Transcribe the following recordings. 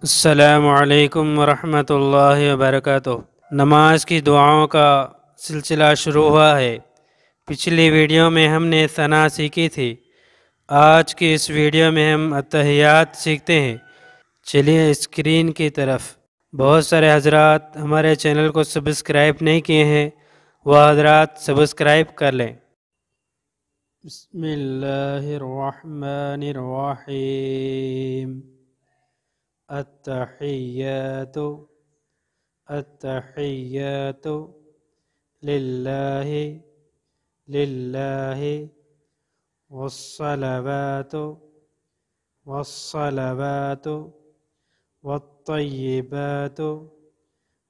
अस्सलामु अलैकुम वरहमतुल्लाहि वबरकातुहू। नमाज की दुआओं का सिलसिला शुरू हुआ है। पिछली वीडियो में हमने सना सीखी थी। आज की इस वीडियो में हम अत्तहियात सीखते हैं। चलिए स्क्रीन की तरफ। बहुत सारे हजरात हमारे चैनल को सब्सक्राइब नहीं किए हैं, वह हजरात सब्सक्राइब कर लें। बिस्मिल्लाहिर्रहमानिर्रहीम। अत्तहियातु अत्तहियातु लिल्लाहि लिल्लाहि वस्सलावातु वस्सलावातु वत्तय्यिबातु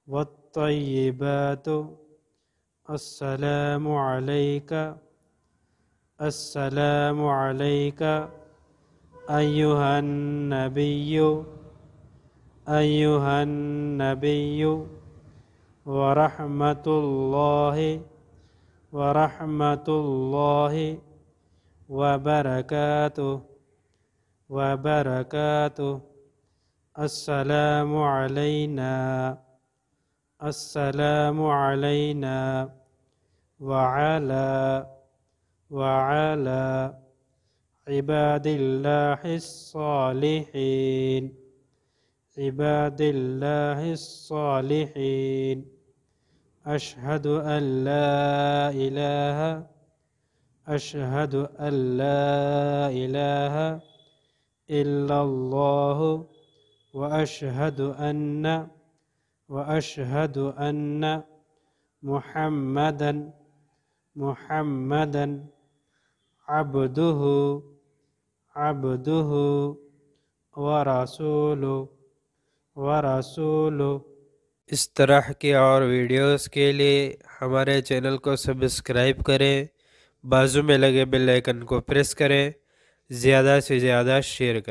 वत्तय्यिबातु अस्सलामु अलैका अस्सलामु अलैका अय्युहन नबिय्यु अय्युहन नबिय्यु वरहमतुल्लाहि वरहमतुल्लाहि वबरकातुहू वबरकातुहू। अस्सलामु अलैना अस्सलामु अलैना वअला वअला इबादिल्लाहिस सालिहीन इबादिल्लाहिस सालिहीन। अशहदु अल्ला इलाहा अशहदु अल्ला इलाहा इल्लल्लाहु व अशहदु अन्न मुहम्मदन मुहम्मदन अब्दुहु अब्दुहु व रसूलुहु। इस तरह के और वीडियोस के लिए हमारे चैनल को सब्सक्राइब करें, बाजू में लगे बेल आइकन को प्रेस करें, ज़्यादा से ज़्यादा शेयर करें।